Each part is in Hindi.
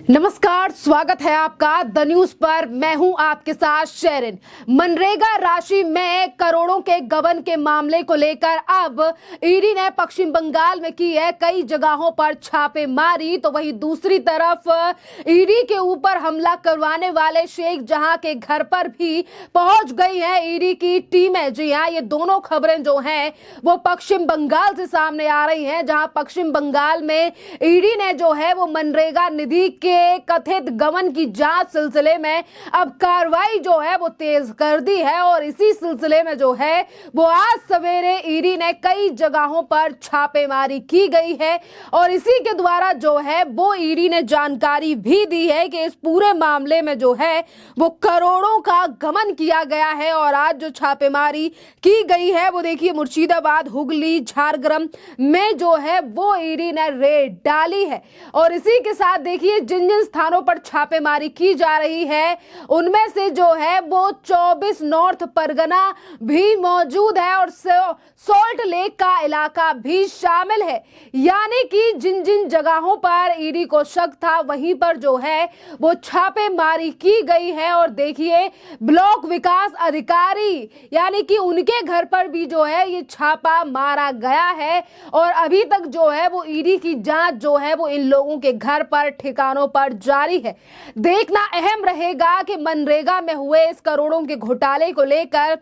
नमस्कार, स्वागत है आपका द न्यूज पर। मैं हूं आपके साथ शेरिन। मनरेगा राशि में करोड़ों के गबन के मामले को लेकर अब ईडी ने पश्चिम बंगाल में की है कई जगहों पर छापेमारी। तो वहीं दूसरी तरफ ईडी के ऊपर हमला करवाने वाले शेख जहां के घर पर भी पहुंच गई है ईडी की टीमें। जी हां, ये दोनों खबरें जो हैं वो पश्चिम बंगाल से सामने आ रही हैं, जहां पश्चिम बंगाल में ईडी ने जो है वो मनरेगा निधि के कथित गबन की जांच सिलसिले में अब कार्रवाई जो है वो तेज कर दी है। और इसी सिलसिले में जो है वो आज सवेरे ईडी ने कई जगहों पर छापेमारी की गई है और इसी के द्वारा जो है वो ईडी ने जानकारी भी दी है कि इस पूरे मामले में जो है वो करोड़ों का गबन किया गया है। और आज जो छापेमारी की गई है वो देखिए मुर्शिदाबाद, हुगली, झारग्राम में जो है वो ईडी ने रेड डाली है। और इसी के साथ देखिए जिन स्थानों पर छापेमारी की जा रही है उनमें से जो है वो 24 नॉर्थ परगना भी मौजूद है और सॉल्ट लेक का इलाका भी शामिल है। यानी कि जिन जिन जगहों पर ईडी को शक था वहीं पर जो है वो छापेमारी की गई है। और देखिए ब्लॉक विकास अधिकारी यानी कि उनके घर पर भी जो है ये छापा मारा गया है। और अभी तक जो है वो ईडी की जांच जो है वो इन लोगों के घर पर, ठिकानों पर जारी है। देखना अहम रहेगा कि मनरेगा में हुए इस करोड़ों के घोटाले को लेकर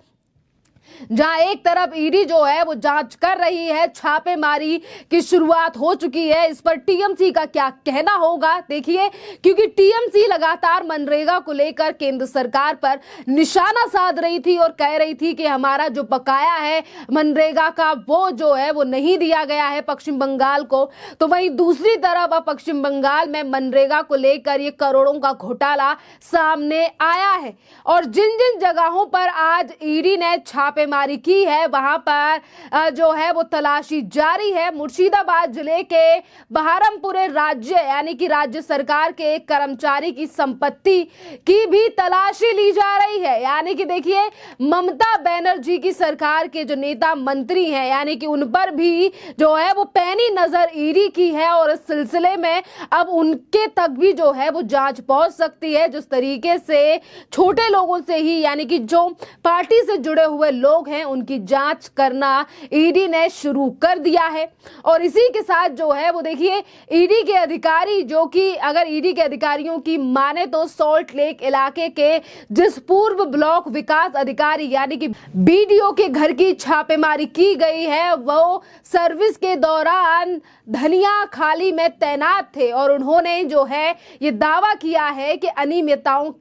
जहां एक तरफ ईडी जो है वो जांच कर रही है, छापेमारी की शुरुआत हो चुकी है। इस पर टीएमसी का क्या कहना होगा देखिए, क्योंकि टीएमसी लगातार मनरेगा को लेकर केंद्र सरकार पर निशाना साध रही थी और कह रही थी कि हमारा जो बकाया है मनरेगा का वो जो है वो नहीं दिया गया है पश्चिम बंगाल को। तो वहीं दूसरी तरफ अब पश्चिम बंगाल में मनरेगा को लेकर ये करोड़ों का घोटाला सामने आया है। और जिन जिन जगहों पर आज ईडी ने छापेमारी की है वहां पर जो है वो तलाशी जारी है। मुर्शिदाबाद जिले के बहरमपुरे राज्य यानी कि राज्य सरकार के एक कर्मचारी की संपत्ति की भी तलाशी ली जा रही है। यानी कि देखिए ममता बनर्जी की सरकार के जो नेता मंत्री हैं यानी कि उन पर भी जो है वो पैनी नजर ईडी की है। और इस सिलसिले में अब उनके तक भी जो है वो जांच पहुंच सकती है। जिस तरीके से छोटे लोगों से ही यानी कि जो पार्टी से जुड़े हुए लोग हैं उनकी जांच करना ईडी ने शुरू कर दिया है। और इसी के साथ जो है वो देखिए ईडी के अधिकारी, जो कि अगर ईडी के अधिकारियों की माने तो सॉल्ट लेक इलाके के जिस पूर्व ब्लॉक विकास अधिकारी यानी कि बीडीओ के घर की छापेमारी की गई है वो सर्विस के दौरान धनिया खाली में तैनात थे। और उन्होंने जो है ये दावा किया है कि अनियमितताओं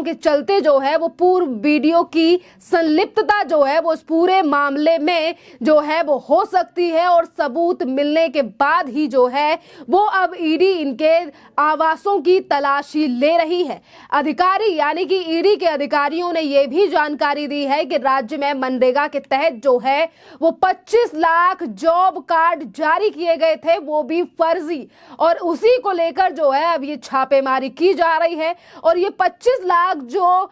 के चलते जो है वो पूर्व बीडीओ की संलिप्तता जो है वो इस पूरे मामले में जो है वो हो सकती है। और सबूत मिलने के बाद ही जो है वो अब ईडी इनके आवासों की तलाशी ले रही है। अधिकारी यानी कि ईडी के अधिकारियों ने ये भी जानकारी दी है कि राज्य में मनरेगा के तहत जो है वो 25 लाख जॉब कार्ड जारी किए गए थे, वो भी फर्जी। और उसी को लेकर जो है अब ये छापेमारी की जा रही है। और ये 25 लाख जो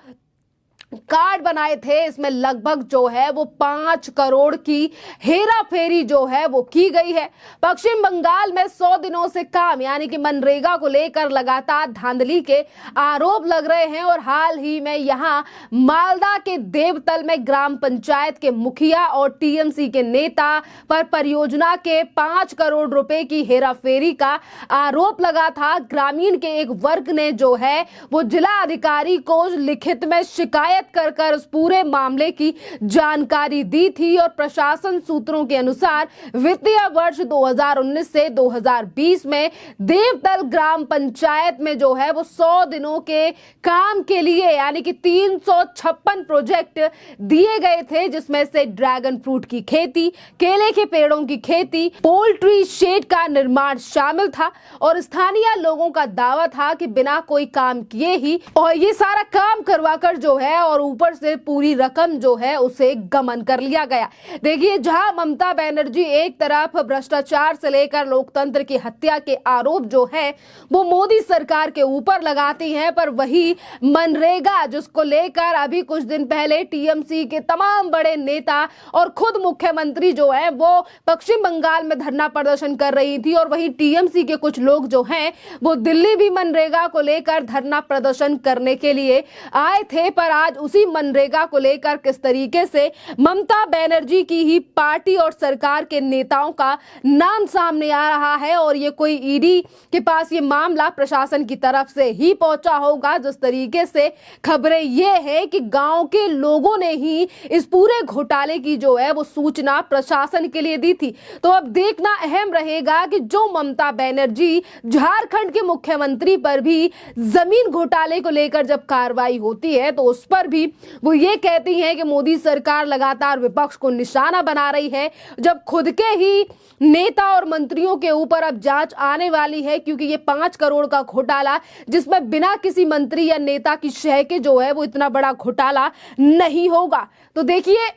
कार्ड बनाए थे इसमें लगभग जो है वो 5 करोड़ की हेरा फेरी जो है वो की गई है। पश्चिम बंगाल में 100 दिनों से काम यानी कि मनरेगा को लेकर लगातार धांधली के आरोप लग रहे हैं। और हाल ही में यहां मालदा के देवतल में ग्राम पंचायत के मुखिया और टीएमसी के नेता पर परियोजना के 5 करोड़ रुपए की हेरा फेरी का आरोप लगा था। ग्रामीण के एक वर्ग ने जो है वो जिला अधिकारी को लिखित में शिकायत कर उस पूरे मामले की जानकारी दी थी। और प्रशासन सूत्रों के अनुसार वित्तीय वर्ष 2019 से 2020 में देवतल ग्राम पंचायत में जो है वो 100 दिनों के काम के लिए यानी कि 356 प्रोजेक्ट दिए गए थे, जिसमें से ड्रैगन फ्रूट की खेती, केले के पेड़ों की खेती, पोल्ट्री शेड का निर्माण शामिल था। और स्थानीय लोगों का दावा था कि बिना कोई काम किए ही और ये सारा काम करवाकर जो है और ऊपर से पूरी रकम जो है उसे गमन कर लिया गया। देखिए, जहां ममता बनर्जी एक तरफ भ्रष्टाचार से लेकर लोकतंत्र की हत्या के आरोप जो है वो मोदी सरकार के ऊपर लगाती हैं, पर वही मनरेगा जिसको लेकर अभी कुछ दिन पहले टीएमसी के तमाम बड़े नेता और खुद मुख्यमंत्री जो है वो पश्चिम बंगाल में धरना प्रदर्शन कर रही थी, और वहीं टीएमसी के कुछ लोग जो हैं वो दिल्ली भी मनरेगा को लेकर धरना प्रदर्शन करने के लिए आए थे। पर आज उसी मनरेगा को लेकर किस तरीके से ममता बनर्जी की ही पार्टी और सरकार के नेताओं का नाम सामने आ रहा है, और ये कोई ईडी के पास ये मामला प्रशासन की तरफ से ही पहुंचा होगा। जिस तरीके से खबरें ये है कि गांव के लोगों ने ही इस पूरे घोटाले की जो है वो सूचना प्रशासन के लिए दी थी। तो अब देखना अहम रहेगा कि जो ममता बनर्जी झारखंड के मुख्यमंत्री पर भी जमीन घोटाले को लेकर जब कार्रवाई होती है तो उस पर भी वो ये कहती हैं कि मोदी सरकार लगातार विपक्ष को निशाना बना रही है, जब खुद के ही नेता और मंत्रियों के ऊपर अब जांच आने वाली है, क्योंकि ये 5 करोड़ का घोटाला जिसमें बिना किसी मंत्री या नेता की शह के जो है वो इतना बड़ा घोटाला नहीं होगा। तो देखिए,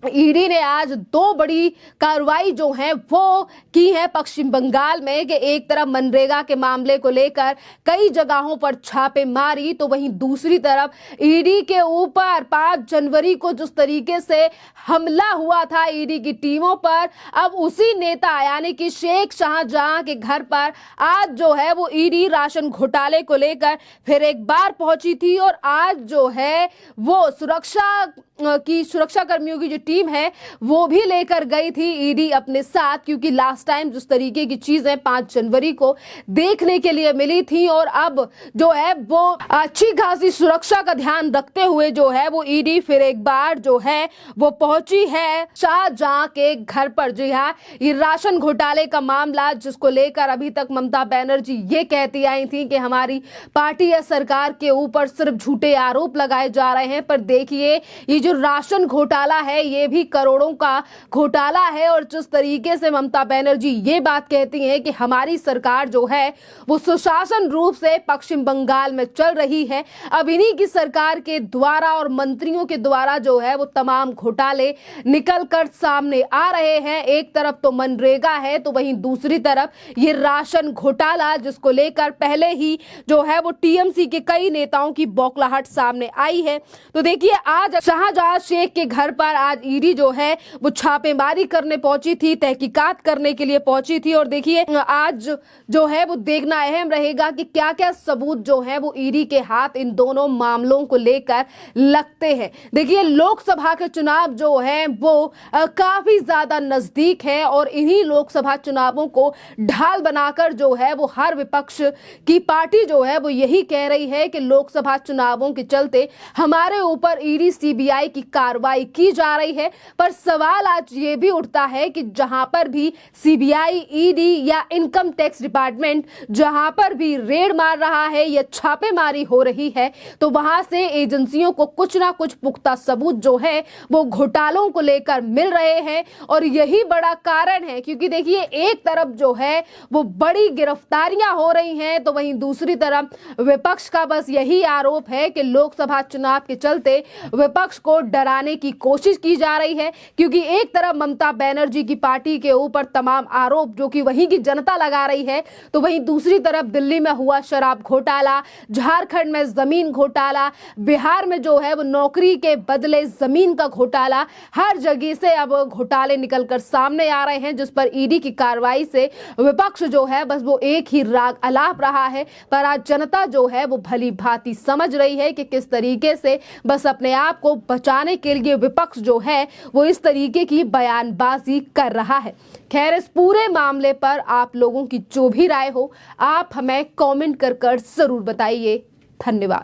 ईडी ने आज 2 बड़ी कार्रवाई जो है वो की है पश्चिम बंगाल में, कि एक तरफ मनरेगा के मामले को लेकर कई जगहों पर छापे मारी, तो वहीं दूसरी तरफ ईडी के ऊपर 5 जनवरी को जिस तरीके से हमला हुआ था ईडी की टीमों पर, अब उसी नेता यानी कि शेख शाहजहां के घर पर आज जो है वो ईडी राशन घोटाले को लेकर फिर एक बार पहुंची थी, और आज जो है वो सुरक्षा कर्मियों की जो टीम है वो भी लेकर गई थी ईडी अपने साथ, क्योंकि लास्ट टाइम जिस तरीके की चीजें 5 जनवरी को देखने के लिए मिली थी, और अब जो है वो अच्छी खासी सुरक्षा का ध्यान रखते हुए जो है वो ईडी फिर एक बार जो है वो पहुंची है शाहजहां के घर पर। जी हाँ, ये राशन घोटाले का मामला जिसको लेकर अभी तक ममता बनर्जी ये कहती आई थी कि हमारी पार्टी या सरकार के ऊपर सिर्फ झूठे आरोप लगाए जा रहे हैं, पर देखिए ये जो राशन घोटाला है ये भी करोड़ों का घोटाला है, और जिस तरीके से ममता बनर्जी ये बात कहती हैं कि हमारी सरकार जो है वो सुशासन रूप से पश्चिम बंगाल में चल रही है, अब इन्हीं की सरकार के द्वारा और मंत्रियों के द्वारा जो है वो तमाम घोटाले निकल कर सामने आ रहे हैं। एक तरफ तो मनरेगा है, तो वहीं दूसरी तरफ ये राशन घोटाला जिसको लेकर पहले ही जो है वो टीएमसी के कई नेताओं की बौखलाहट सामने आई है। तो देखिए, आज शाहजहां शेख के घर पर आज ईडी जो है वो छापेमारी करने पहुंची थी, तहकीकात करने के लिए पहुंची थी, और देखिए आज जो है वो देखना अहम रहेगा कि क्या क्या सबूत जो है वो ईडी के हाथ इन दोनों मामलों को लेकर लगते हैं। देखिए, लोकसभा के चुनाव जो है वो काफी ज्यादा नजदीक है, और इन्हीं लोकसभा चुनावों को ढाल बनाकर जो है वो हर विपक्ष की पार्टी जो है वो यही कह रही है कि लोकसभा चुनावों के चलते हमारे ऊपर ईडी सीबीआई की कार्रवाई की जा रही है। पर सवाल आज ये भी उठता है कि जहां पर भी सीबीआई, ईडी या इनकम टैक्स डिपार्टमेंट जहां पर भी रेड मार रहा है या छापेमारी हो रही है, तो वहां से एजेंसियों को कुछ ना कुछ पुख्ता सबूत जो है वो घोटालों को लेकर मिल रहे हैं, और यही बड़ा कारण है। क्योंकि देखिए, एक तरफ जो है वो बड़ी गिरफ्तारियां हो रही हैं, तो वहीं दूसरी तरफ विपक्ष का बस यही आरोप है कि लोकसभा चुनाव के चलते विपक्ष को डराने की कोशिश की जा रही है। क्योंकि एक तरफ ममता बनर्जी की पार्टी के ऊपर तमाम आरोप जो कि वहीं की जनता लगा रही है, तो वहीं दूसरी तरफ दिल्ली में हुआ शराब घोटाला, झारखंड में जमीन घोटाला, बिहार में जो है वो नौकरी के बदले जमीन का घोटाला, हर जगह से अब घोटाले निकलकर सामने आ रहे हैं, जिस पर ईडी की कार्रवाई से विपक्ष जो है बस वो एक ही राग अलाप रहा है। पर आज जनता जो है वो भली भांति समझ रही है कि किस तरीके से बस अपने आप को बचाने के लिए विपक्ष जो है वो इस तरीके की बयानबाजी कर रहा है। खैर, इस पूरे मामले पर आप लोगों की जो भी राय हो आप हमें कमेंट कर जरूर बताइए। धन्यवाद।